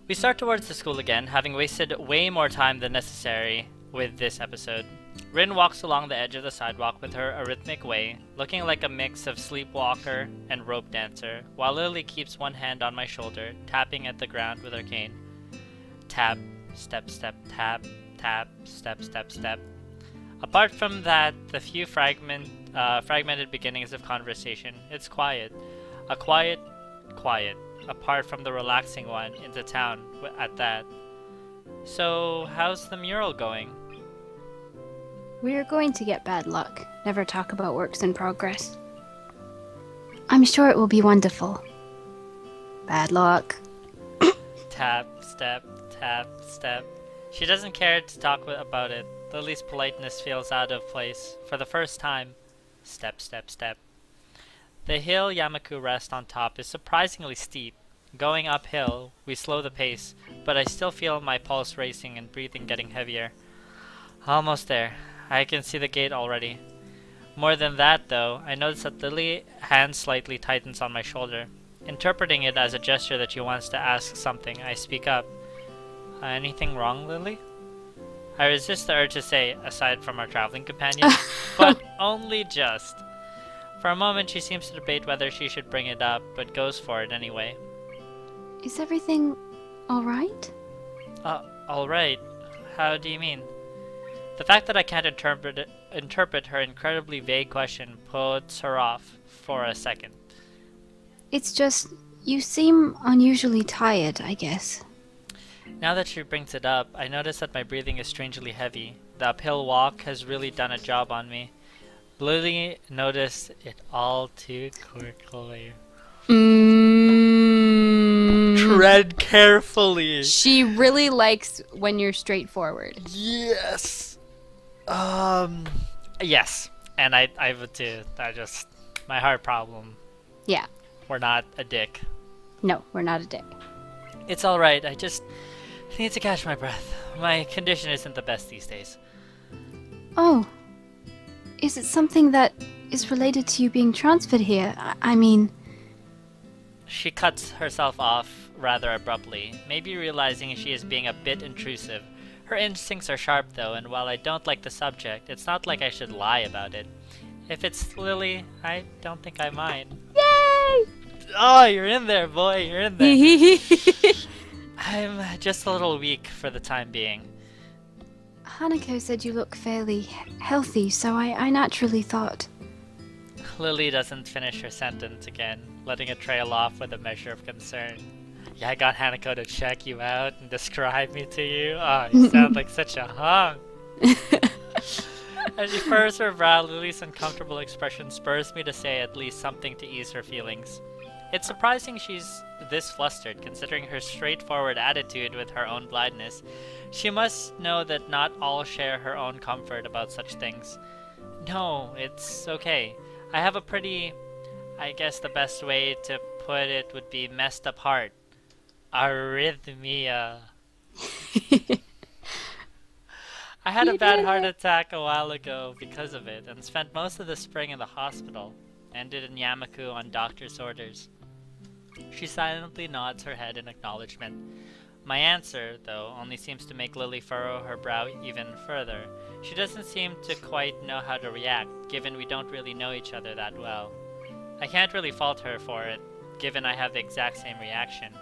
We start towards the school again, having wasted way more time than necessary with this episode. Rin walks along the edge of the sidewalk with her a rhythmic way, looking like a mix of sleepwalker and rope dancer, while Lily keeps one hand on my shoulder, tapping at the ground with her cane. Tap, step, step, tap, tap, step, step, step. Apart from that, the few fragmented beginnings of conversation, it's quiet. A quiet, apart from the relaxing one into town at that. So, how's the mural going? We're going to get bad luck. Never talk about works in progress. I'm sure it will be wonderful. Bad luck. Tap, step, tap, step. She doesn't care to talk about it. Lily's politeness feels out of place. For the first time, step, step, step. The hill Yamaku rests on top is surprisingly steep. Going uphill, we slow the pace, but I still feel my pulse racing and breathing getting heavier. Almost there. I can see the gate already. More than that, though, I notice that Lily's hand slightly tightens on my shoulder. Interpreting it as a gesture that she wants to ask something, I speak up. Anything wrong, Lily? I resist the urge to say, aside from our traveling companion, but only just. For a moment, she seems to debate whether she should bring it up, but goes for it anyway. Is everything alright? Alright. How do you mean? The fact that I can't interpret her incredibly vague question puts her off for a second. It's just, you seem unusually tired, I guess. Now that she brings it up, I notice that my breathing is strangely heavy. The uphill walk has really done a job on me. Lily noticed it all too quickly. Tread carefully. She really likes when you're straightforward. Yes. Yes. And I would too. My heart problem. Yeah. We're not a dick. No, we're not a dick. It's alright. I just need to catch my breath. My condition isn't the best these days. Oh. Is it something that is related to you being transferred here? I mean... She cuts herself off rather abruptly, maybe realizing she is being a bit intrusive. Her instincts are sharp though, and while I don't like the subject, it's not like I should lie about it. If it's Lily, I don't think I mind. Yay! Oh, you're in there, boy, you're in there. I'm just a little weak for the time being. Hanako said you look fairly healthy, so I naturally thought... Lily doesn't finish her sentence again, letting it trail off with a measure of concern. Yeah, I got Hanako to check you out and describe me to you. Oh, you sound like such a hunk. As she furrows her brow, Lily's uncomfortable expression spurs me to say at least something to ease her feelings. It's surprising she's this flustered, considering her straightforward attitude with her own blindness. She must know that not all share her own comfort about such things. No, it's okay. I have a pretty... I guess the best way to put it would be messed up heart. Arrhythmia. I had a bad heart attack a while ago because of it, and spent most of the spring in the hospital. Ended in Yamaku on doctor's orders. She silently nods her head in acknowledgement. My answer, though, only seems to make Lily furrow her brow even further. She doesn't seem to quite know how to react, given we don't really know each other that well. I can't really fault her for it, given I have the exact same reaction.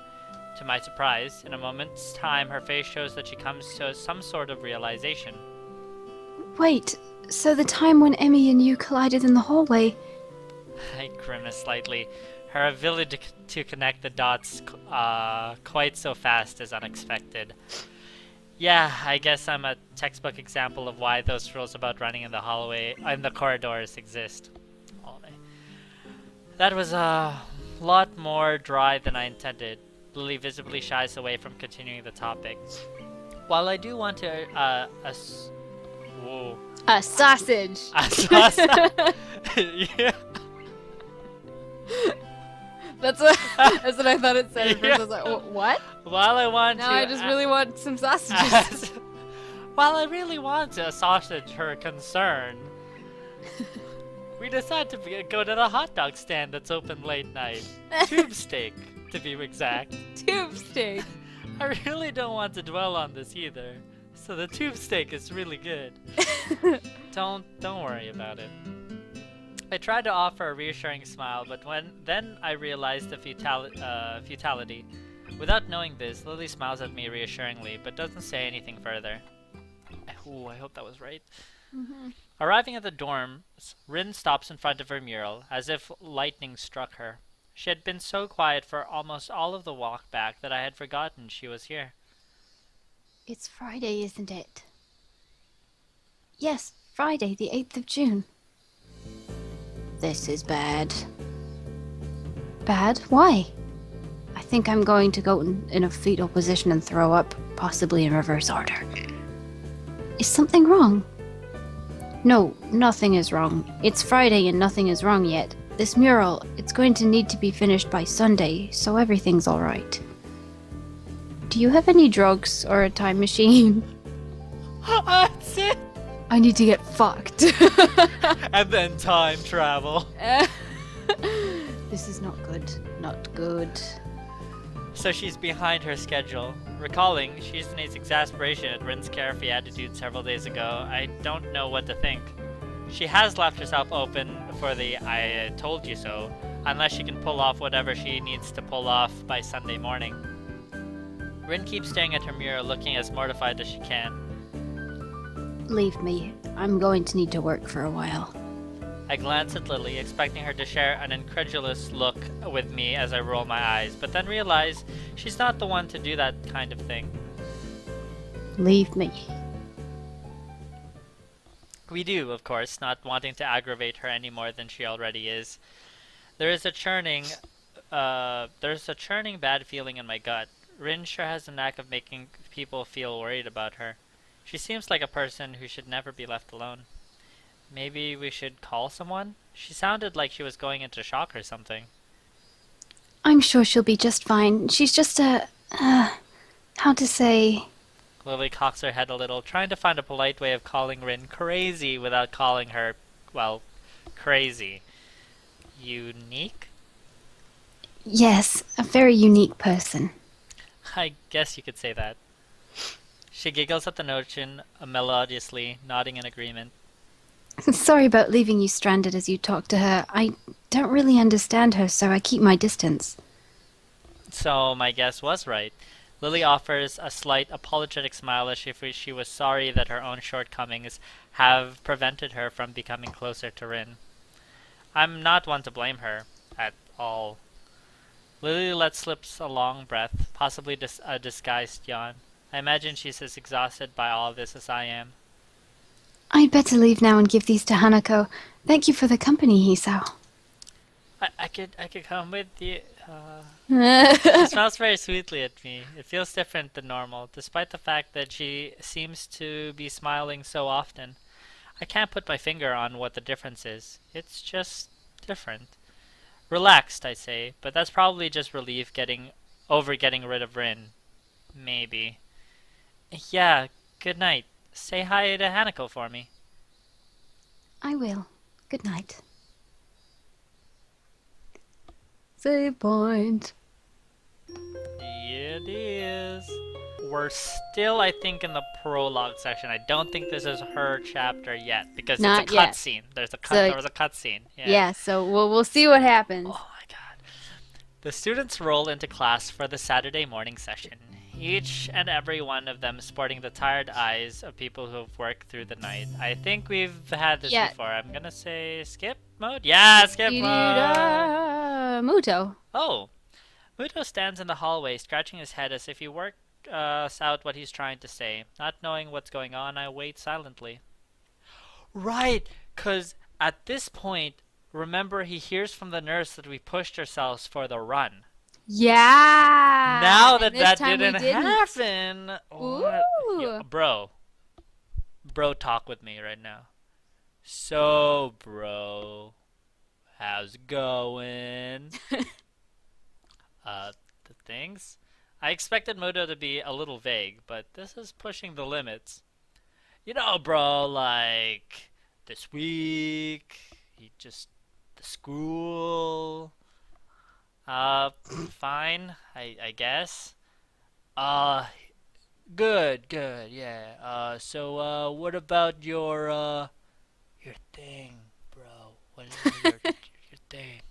To my surprise, in a moment's time, her face shows that she comes to some sort of realization. Wait, so the time when Emmy and you collided in the hallway... I grimace slightly. Her ability to connect the dots quite so fast is unexpected. Yeah, I guess I'm a textbook example of why those rules about running in the hallway and the corridors exist. That was a lot more dry than I intended. Lily visibly shies away from continuing the topic. While I do want to, whoa. A sausage! A sausage! Yeah. That's what I thought it said at first. Yeah. I was like, what? While I want now to... I just really want some sausages. While I really want to sausage her concern, we decide to go to the hot dog stand that's open late night. Tube steak, to be exact. Tube steak. I really don't want to dwell on this either. So the tube steak is really good. Don't worry about it. I tried to offer a reassuring smile, but then I realized the futility. Without knowing this, Lily smiles at me reassuringly, but doesn't say anything further. Ooh, I hope that was right. Arriving at the dorms, Rin stops in front of her mural, as if lightning struck her. She had been so quiet for almost all of the walk back that I had forgotten she was here. It's Friday, isn't it? Yes, Friday, the 8th of June. This is bad. Bad? Why? I think I'm going to go in a fetal position and throw up, possibly in reverse order. Is something wrong? No, nothing is wrong. It's Friday and nothing is wrong yet. This mural, it's going to need to be finished by Sunday, so everything's alright. Do you have any drugs or a time machine? That's it! I need to get fucked. And then time travel. This is not good. Not good. So she's behind her schedule. Recalling, Shizune's exasperation at Rin's carefree attitude several days ago, I don't know what to think. She has left herself open for the I told you so, unless she can pull off whatever she needs to pull off by Sunday morning. Rin keeps staring at her mirror, looking as mortified as she can. Leave me. I'm going to need to work for a while. I glance at Lily, expecting her to share an incredulous look with me as I roll my eyes, but then realize she's not the one to do that kind of thing. Leave me. We do, of course, not wanting to aggravate her any more than she already is. There's a churning bad feeling in my gut. Rin sure has a knack of making people feel worried about her. She seems like a person who should never be left alone. Maybe we should call someone? She sounded like she was going into shock or something. I'm sure she'll be just fine. She's just how to say... Lily cocks her head a little, trying to find a polite way of calling Rin crazy without calling her, well, crazy. Unique? Yes, a very unique person. I guess you could say that. She giggles at the notion, melodiously, nodding in agreement. Sorry about leaving you stranded as you talk to her. I don't really understand her, so I keep my distance. So my guess was right. Lily offers a slight apologetic smile as if she was sorry that her own shortcomings have prevented her from becoming closer to Rin. I'm not one to blame her, at all. Lily lets slip a long breath, possibly a disguised yawn. I imagine she's as exhausted by all of this as I am. I'd better leave now and give these to Hanako. Thank you for the company, Hisao. I could come with you. She smiles very sweetly at me. It feels different than normal, despite the fact that she seems to be smiling so often. I can't put my finger on what the difference is. It's just different. Relaxed, I say, but that's probably just relief getting rid of Rin. Maybe. Yeah, good night. Say hi to Hanako for me. I will. Good night. Save point. Yeah, it is. We're still, I think, in the prologue section. I don't think this is her chapter yet because Not it's a yet. cutscene. So- There was a cutscene. Yeah, so we'll see what happens. Oh my god. The students roll into class for the Saturday morning session. Each and every one of them sporting the tired eyes of people who have worked through the night. I think we've had this Yeah. before. I'm gonna say skip mode? Yeah, skip mode! Muto. Oh! Muto stands in the hallway, scratching his head as if he works out what he's trying to say. Not knowing what's going on, I wait silently. Right! 'Cause at this point, remember he hears from the nurse that we pushed ourselves for the run. Yeah. Now and that this that time we didn't happen, what- Ooh. Yeah, bro, talk with me right now. So, bro, how's it going? The things. I expected Muto to be a little vague, but this is pushing the limits. You know, bro, like this week, the school. Fine, I guess. Uh, good, good, yeah. What about your thing, bro? What your thing?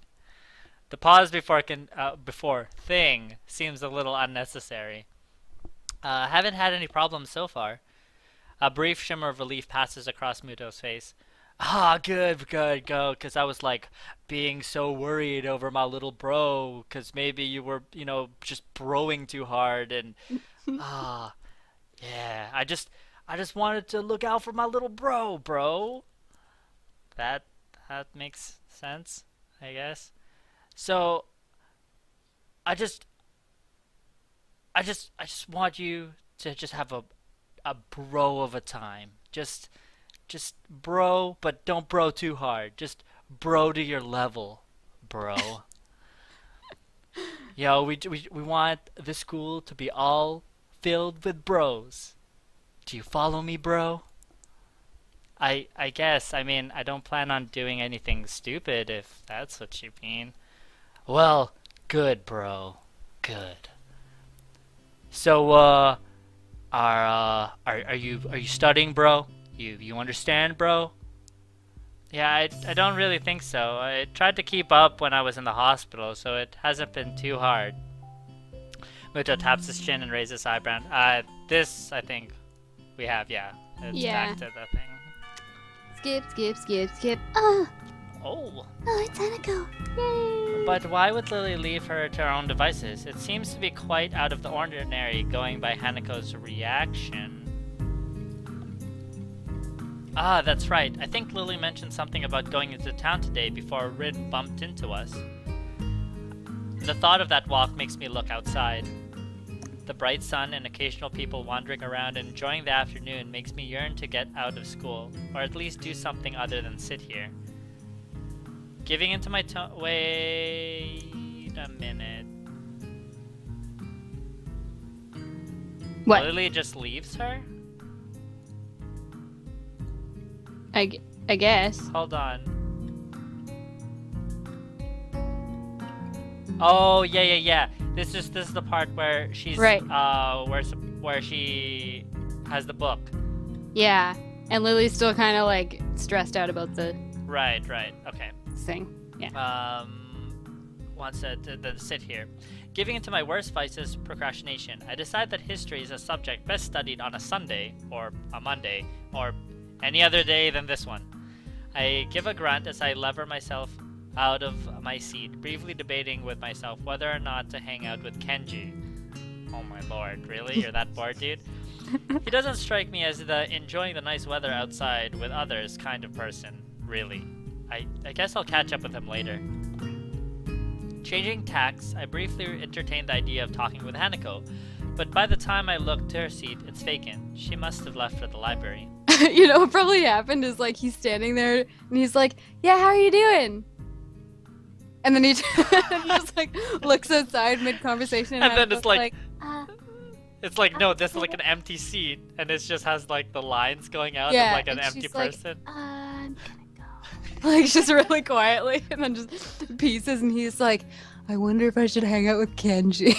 The pause before thing seems a little unnecessary. Haven't had any problems so far. A brief shimmer of relief passes across Muto's face. Ah, good, good, go. Because I was like being so worried over my little bro. Because maybe you were, just broing too hard. And ah, yeah. I just wanted to look out for my little bro. That, that makes sense, I guess. So I just, I just want you to just have a bro of a time. Just bro, but don't bro too hard. Just bro to your level, bro. Yo, we want the school to be all filled with bros. Do you follow me, bro? I guess. I mean, I don't plan on doing anything stupid if that's what you mean. Well, good, bro. Good. So, are you studying, bro? You understand, bro? Yeah, I don't really think so. I tried to keep up when I was in the hospital, so it hasn't been too hard. Muto taps his chin and raises his eyebrow. This I think we have, yeah. It's Yeah. back to the thing. Skip. Oh, Oh. it's Hanako. Yay. But why would Lily leave her to her own devices? It seems to be quite out of the ordinary, going by Hanako's reaction. Ah, that's right. I think Lily mentioned something about going into town today before Rin bumped into us. The thought of that walk makes me look outside. The bright sun and occasional people wandering around and enjoying the afternoon makes me yearn to get out of school, or at least do something other than sit here. Giving into my wait a minute. What? Lily just leaves her? I guess. Hold on. Oh, yeah. This is the part where she's Right. where she has the book. Yeah. And Lily's still kind of like stressed out about the Right. Okay. thing. Yeah. Wants to sit here. Giving into my worst vices, procrastination, I decide that history is a subject best studied on a Sunday, or a Monday, or any other day than this one. I give a grunt as I lever myself out of my seat, briefly debating with myself whether or not to hang out with Kenji. Oh my lord, really? You're that bored, dude? He doesn't strike me as the enjoying the nice weather outside with others kind of person, really. I guess I'll catch up with him later. Changing tacks, I briefly entertained the idea of talking with Hanako, but by the time I look to her seat, it's vacant. She must have left for the library. You know what probably happened is like he's standing there and he's like, "Yeah, how are you doing?" And then he just like looks outside mid conversation, And then it's like uh, it's like, no, this is like an empty seat, and it just has like the lines going out yeah, of like an and empty she's like, person. I'm gonna go. Like just really quietly, and then just pieces, and he's like, I wonder if I should hang out with Kenji.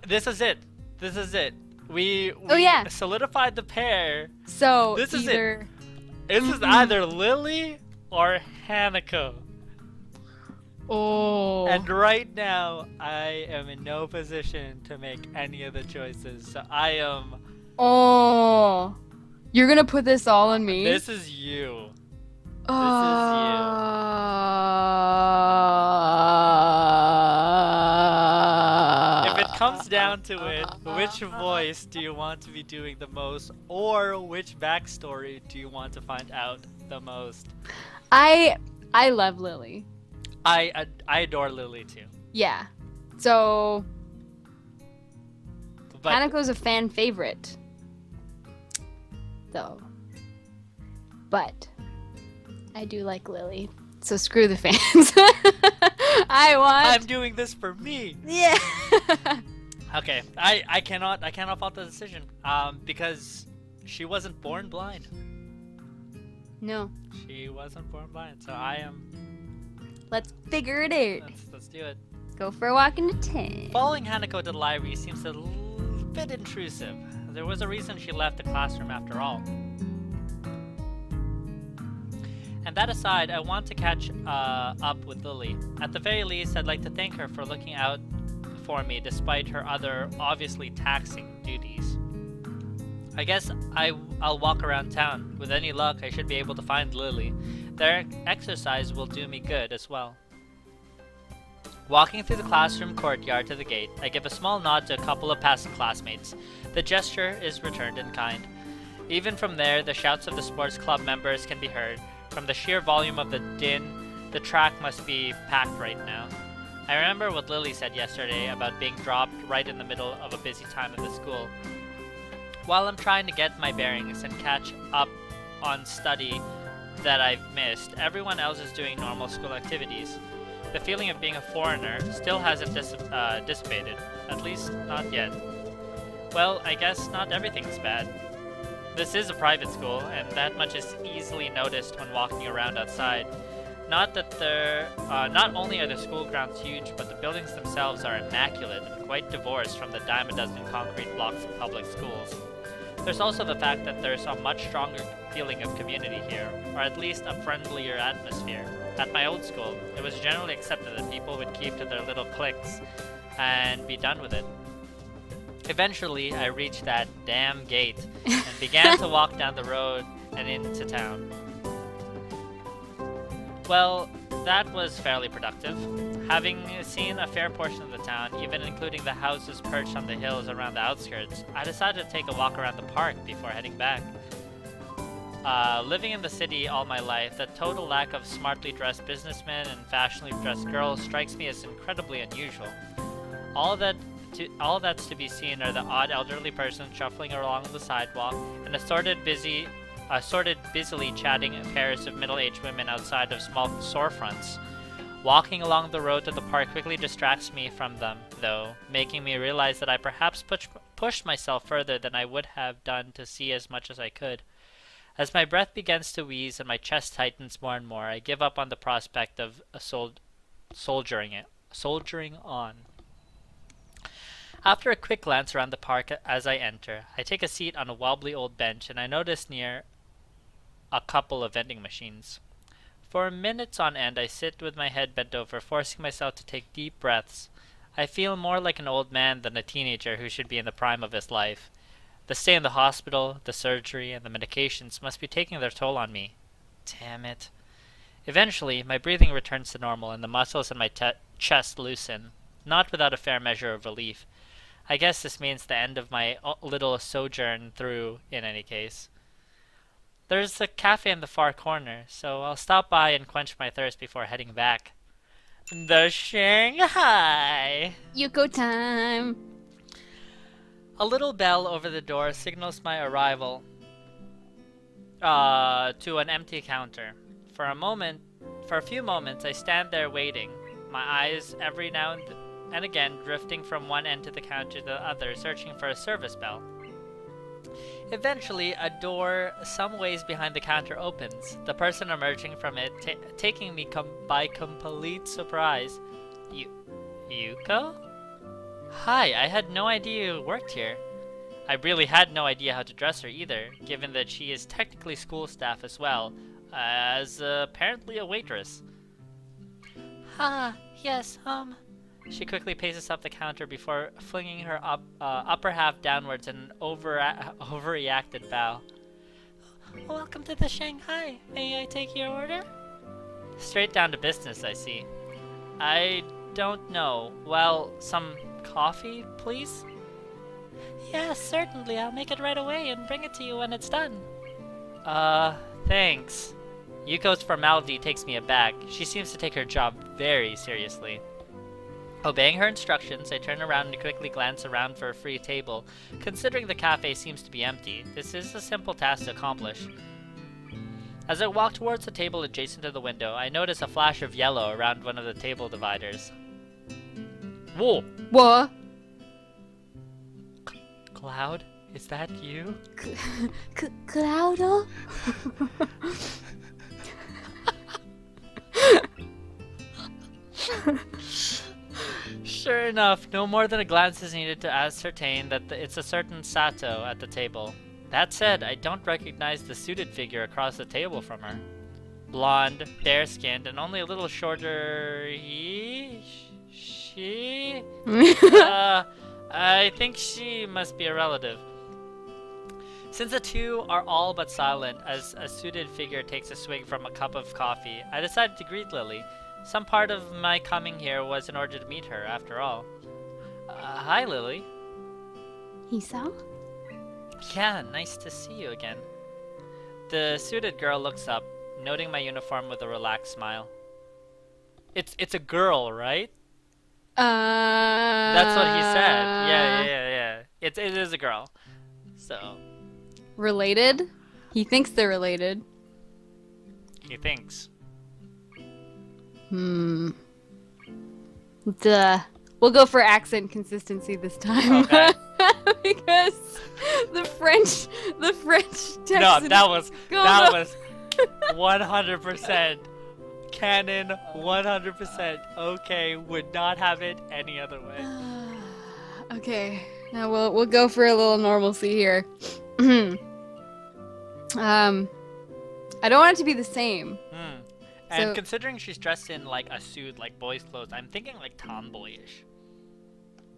This is it. We Oh, yeah. solidified the pair. So This is either This is either Lily or Hanako. oh, And right now, I am in no position to make any of the choices. So I am. oh, you're gonna put this all on me. This is you. If it comes down to it, which voice do you want to be doing the most, or which backstory do you want to find out the most? I love Lily. I adore Lily too. Yeah. So But Hanako's a fan favorite, though. But I do like Lily. So screw the fans. I'm doing this for me. Yeah. Okay, I cannot fault the decision. Because she wasn't born blind. No. She wasn't born blind, so I am. Let's figure it out. Let's do it. Go for a walk in the tent. Following Hanako to the library seems a bit intrusive. There was a reason she left the classroom after all. And that aside, I want to catch up with Lily. At the very least, I'd like to thank her for looking out for me despite her other obviously taxing duties. I guess I'll walk around town. With any luck, I should be able to find Lily. Their exercise will do me good as well. Walking through the classroom courtyard to the gate, I give a small nod to a couple of passing classmates. The gesture is returned in kind. Even from there, the shouts of the sports club members can be heard. From the sheer volume of the din, the track must be packed right now. I remember what Lily said yesterday about being dropped right in the middle of a busy time at the school. While I'm trying to get my bearings and catch up on study that I've missed, everyone else is doing normal school activities. The feeling of being a foreigner still hasn't dissipated, at least not yet. Well, I guess not everything's bad. This is a private school, and that much is easily noticed when walking around outside. Not only are the school grounds huge, but the buildings themselves are immaculate and quite divorced from the dime a dozen concrete blocks of public schools. There's also the fact that there's a much stronger feeling of community here, or at least a friendlier atmosphere. At my old school, it was generally accepted that people would keep to their little cliques and be done with it. Eventually, I reached that damn gate and began to walk down the road and into town. Well, that was fairly productive. Having seen a fair portion of the town, even including the houses perched on the hills around the outskirts, I decided to take a walk around the park before heading back. Living in the city all my life, the total lack of smartly dressed businessmen and fashionably dressed girls strikes me as incredibly unusual. All that's to be seen are the odd elderly person shuffling along the sidewalk and assorted busily chatting pairs of middle-aged women outside of small storefronts. Walking along the road to the park quickly distracts me from them, though, making me realize that I perhaps pushed myself further than I would have done to see as much as I could. As my breath begins to wheeze and my chest tightens more and more, I give up on the prospect of soldiering on. After a quick glance around the park as I enter, I take a seat on a wobbly old bench and I notice near a couple of vending machines. For minutes on end, I sit with my head bent over, forcing myself to take deep breaths. I feel more like an old man than a teenager who should be in the prime of his life. The stay in the hospital, the surgery, and the medications must be taking their toll on me. Damn it. Eventually, my breathing returns to normal and the muscles in my chest loosen, not without a fair measure of relief. I guess this means the end of my little sojourn through, in any case. There's a cafe in the far corner, so I'll stop by and quench my thirst before heading back. The Shanghai! Yuko time! A little bell over the door signals my arrival to an empty counter. For a few moments, I stand there waiting, my eyes every now and again drifting from one end of the counter to the other, searching for a service bell. Eventually, a door some ways behind the counter opens, the person emerging from it taking me by complete surprise. Yuko? Hi, I had no idea you worked here. I really had no idea how to dress her either, given that she is technically school staff as well, as apparently a waitress. Yes, She quickly paces up the counter before flinging her upper half downwards in an overreacted bow. Welcome to the Shanghai. May I take your order? Straight down to business, I see. I don't know. Well, some coffee, please? Yes, certainly. I'll make it right away and bring it to you when it's done. Thanks. Yuko's formality takes me aback. She seems to take her job very seriously. Obeying her instructions, I turn around and quickly glance around for a free table. Considering the cafe seems to be empty, this is a simple task to accomplish. As I walk towards the table adjacent to the window, I notice a flash of yellow around one of the table dividers. Whoa! What? Cloud, is that you? Cloudo? Sure enough, no more than a glance is needed to ascertain that it's a certain Sato at the table. That said, I don't recognize the suited figure across the table from her. Blonde, bare-skinned, and only a little shorter. She? I think she must be a relative. Since the two are all but silent as a suited figure takes a swig from a cup of coffee, I decided to greet Lily. Some part of my coming here was in order to meet her, after all. Hi, Lily. Hisao? Yeah, nice to see you again. The suited girl looks up, noting my uniform with a relaxed smile. It's a girl, right? That's what he said. Yeah. It is a girl. So. Related? He thinks they're related. He thinks. Duh. We'll go for accent consistency this time. Okay. Because the French Texan. No, that was 100% canon. 100% okay. Would not have it any other way. Okay. Now we'll go for a little normalcy here. I don't want it to be the same. And So- considering she's dressed in like a suit, like boys' clothes, I'm thinking like tomboyish.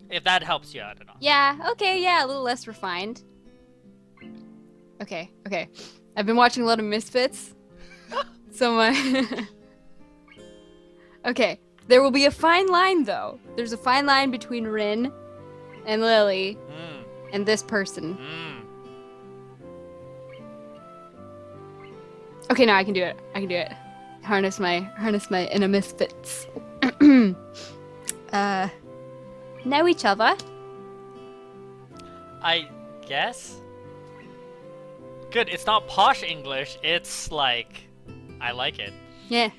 If that helps you out at all. Yeah, okay, yeah, a little less refined. Okay. I've been watching a lot of Misfits. So my... Okay, there will be a fine line, though. There's a fine line between Rin and Lily and this person. Okay, now I can do it. Harness my inner Misfits. Know each other? I guess. Good. It's not posh English. It's like, I like it. Yeah.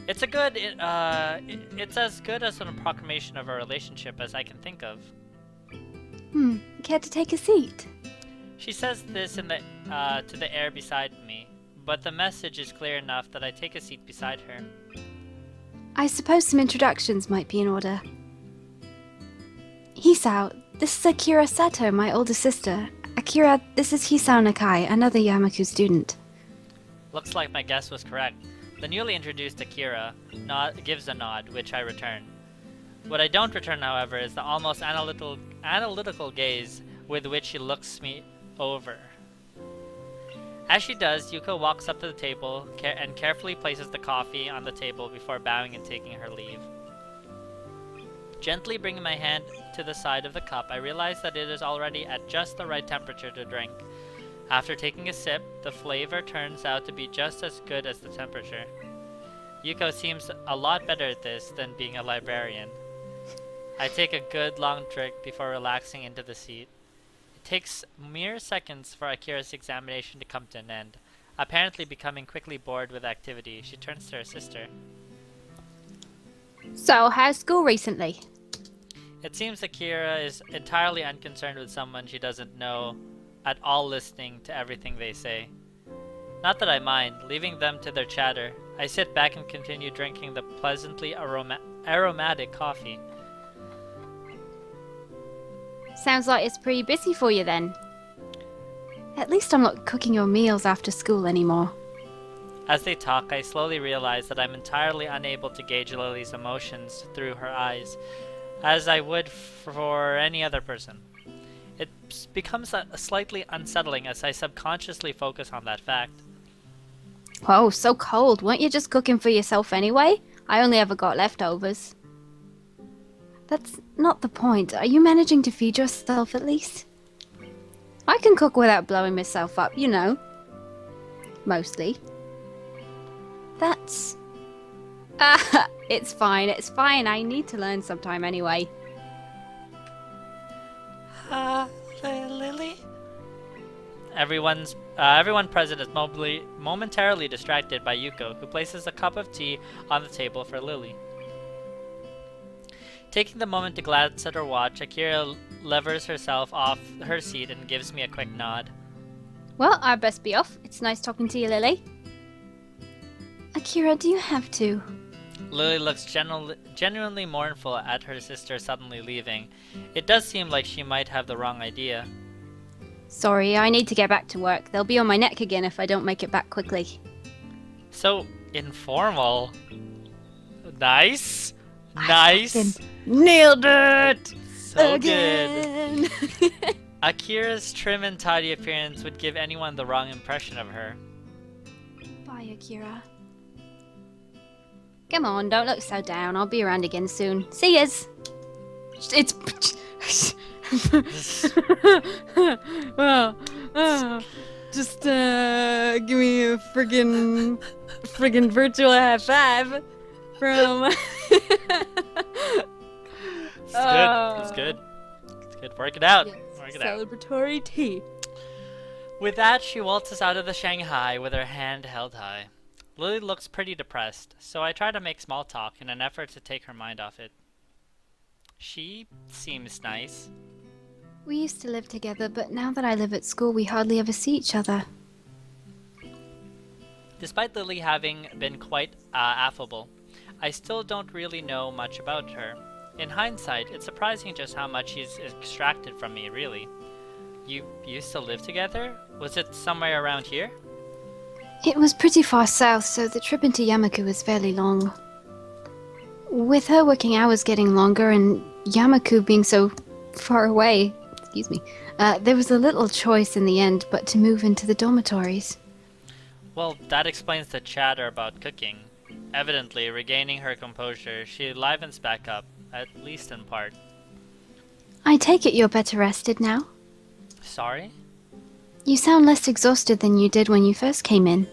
It's a good. It's as good as an approximation of a relationship as I can think of. Care to take a seat? She says this in the to the air beside me, but the message is clear enough that I take a seat beside her. I suppose some introductions might be in order. Hisao, this is Akira Sato, my older sister. Akira, this is Hisao Nakai, another Yamaku student. Looks like my guess was correct. The newly introduced Akira gives a nod, which I return. What I don't return, however, is the almost analytical gaze with which she looks me over. As she does, Yuko walks up to the table and carefully places the coffee on the table before bowing and taking her leave. Gently bringing my hand to the side of the cup, I realize that it is already at just the right temperature to drink. After taking a sip, the flavor turns out to be just as good as the temperature. Yuko seems a lot better at this than being a librarian. I take a good long drink before relaxing into the seat. It takes mere seconds for Akira's examination to come to an end. Apparently becoming quickly bored with activity, she turns to her sister. So, how's school recently? It seems Akira is entirely unconcerned with someone she doesn't know at all, listening to everything they say. Not that I mind, leaving them to their chatter. I sit back and continue drinking the pleasantly aromatic coffee. Sounds like it's pretty busy for you then. At least I'm not cooking your meals after school anymore. As they talk, I slowly realize that I'm entirely unable to gauge Lily's emotions through her eyes, as I would for any other person. It becomes slightly unsettling as I subconsciously focus on that fact. Whoa, so cold. Weren't you just cooking for yourself anyway? I only ever got leftovers. That's not the point. Are you managing to feed yourself at least? I can cook without blowing myself up, you know. Mostly. That's... it's fine. I need to learn sometime anyway. Lily? Everyone present is momentarily distracted by Yuko, who places a cup of tea on the table for Lily. Taking the moment to glance at her watch, Akira levers herself off her seat and gives me a quick nod. Well, I best be off. It's nice talking to you, Lily. Akira, do you have to? Lily looks genuinely mournful at her sister suddenly leaving. It does seem like she might have the wrong idea. Sorry, I need to get back to work. They'll be on my neck again if I don't make it back quickly. So informal. Nice. Nice. Nailed it! So Again! good. Akira's trim and tidy appearance would give anyone the wrong impression of her. Bye, Akira. Come on, don't look so down. I'll be around again soon. See yas! It's... well, just give me a friggin' virtual high five from... It's good. It's good. Work it out. Yes, Work it out. celebratory tea. With that, she waltzes out of the Shanghai with her hand held high. Lily looks pretty depressed, so I try to make small talk in an effort to take her mind off it. She seems nice. We used to live together, but now that I live at school, we hardly ever see each other. Despite Lily having been quite affable, I still don't really know much about her. In hindsight, it's surprising just how much she's extracted from me, really. You used to live together? Was it somewhere around here? It was pretty far south, so the trip into Yamaku was fairly long. With her working hours getting longer and Yamaku being so far away, there was a little choice in the end but to move into the dormitories. Well, that explains the chatter about cooking. Evidently, regaining her composure, she livens back up, at least in part. I take it you're better rested now? Sorry? You sound less exhausted than you did when you first came in.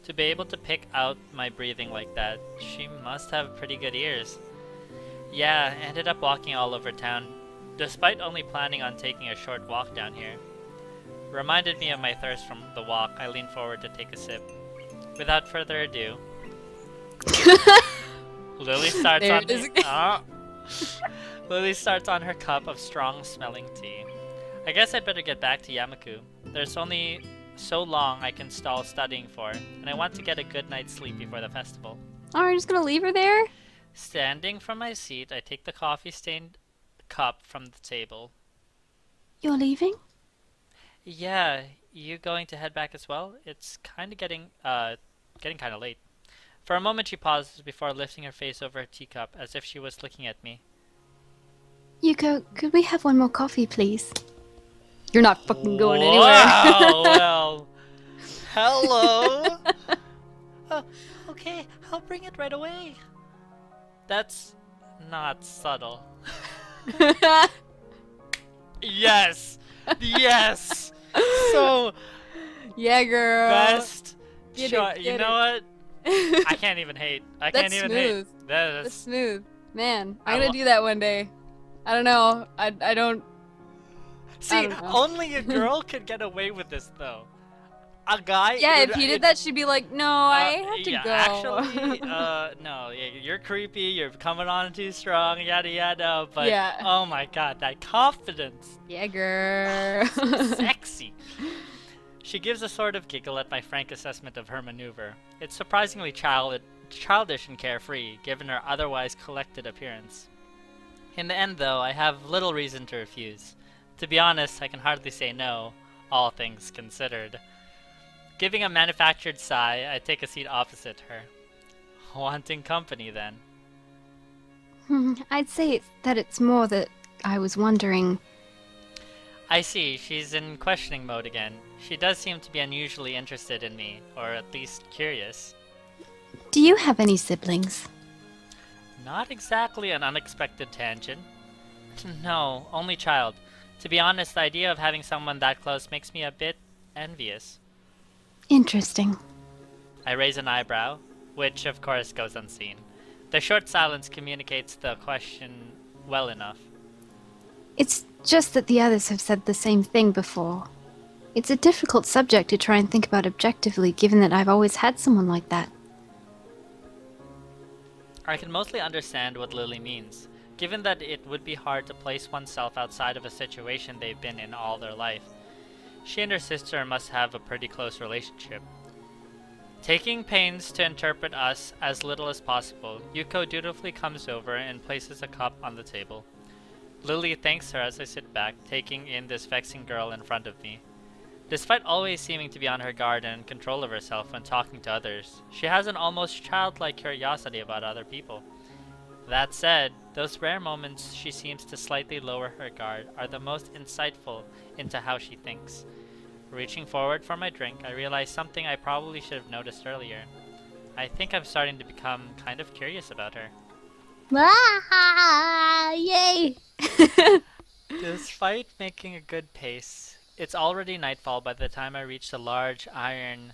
To be able to pick out my breathing like that, she must have pretty good ears. Yeah, ended up walking all over town, despite only planning on taking a short walk down here. Reminded me of my thirst from the walk, I leaned forward to take a sip. Without further ado, Lily starts There on it is again. Lily starts on her cup of strong-smelling tea. I guess I'd better get back to Yamaku. There's only so long I can stall studying for, and I want to get a good night's sleep before the festival. Oh, you're just gonna leave her there? Standing from my seat, I take the coffee-stained cup from the table. You're leaving? Yeah, you going to head back as well? It's kind of getting kind of late. For a moment she pauses before lifting her face over her teacup as if she was looking at me. Yuko, could we have one more coffee, please? You're not fucking going anywhere. Wow, well, hello. Oh, okay, I'll bring it right away. That's not subtle. Yes, yes. So yeah, girl. best. Get Choice. it, You get know it. what? I can't even hate. I can't even smooth. hate. That's smooth. Man, I I'm gonna do that one day. I don't know. I don't... See, don't know. only a girl could get away with this, though. A guy. Yeah, would- if he did that, she'd be like, no, I have to yeah, go. Actually, no, yeah, you're creepy. You're coming on too strong. Yada yada. But Yeah. oh my god, that confidence. Yeah, girl. Sexy. She gives a sort of giggle at my frank assessment of her maneuver. It's surprisingly childish and carefree, given her otherwise collected appearance. In the end, though, I have little reason to refuse. To be honest, I can hardly say no, all things considered. Giving a manufactured sigh, I take a seat opposite her. Wanting company, then. I'd say that it's more that I was wondering... I see, she's in questioning mode again. She does seem to be unusually interested in me, or at least curious. Do you have any siblings? Not exactly an unexpected tangent. No, only child. To be honest, the idea of having someone that close makes me a bit envious. Interesting. I raise an eyebrow, which of course goes unseen. The short silence communicates the question well enough. It's just that the others have said the same thing before. It's a difficult subject to try and think about objectively, given that I've always had someone like that. I can mostly understand what Lily means, given that it would be hard to place oneself outside of a situation they've been in all their life. She and her sister must have a pretty close relationship. Taking pains to interpret us as little as possible, Yuko dutifully comes over and places a cup on the table. Lily thanks her as I sit back, taking in this vexing girl in front of me. Despite always seeming to be on her guard and in control of herself when talking to others, she has an almost childlike curiosity about other people. That said, those rare moments she seems to slightly lower her guard are the most insightful into how she thinks. Reaching forward for my drink, I realize something I probably should have noticed earlier. I think I'm starting to become kind of curious about her. Ah, yay! Despite making a good pace, it's already nightfall by the time I reach the large iron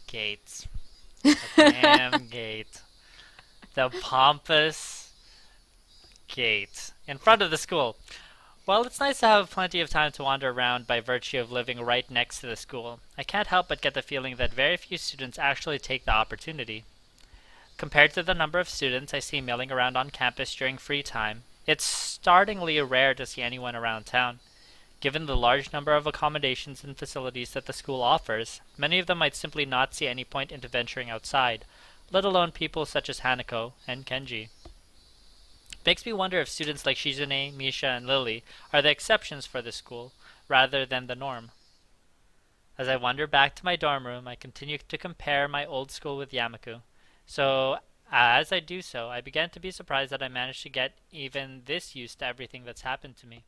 gates. The damn gate. The pompous gate in front of the school. While it's nice to have plenty of time to wander around by virtue of living right next to the school, I can't help but get the feeling that very few students actually take the opportunity. Compared to the number of students I see milling around on campus during free time, it's startlingly rare to see anyone around town. Given the large number of accommodations and facilities that the school offers, many of them might simply not see any point into venturing outside, let alone people such as Hanako and Kenji. Makes me wonder if students like Shizune, Misha, and Lily are the exceptions for this school, rather than the norm. As I wander back to my dorm room, I continue to compare my old school with Yamaku. So, as I do so, I began to be surprised that I managed to get even this used to everything that's happened to me.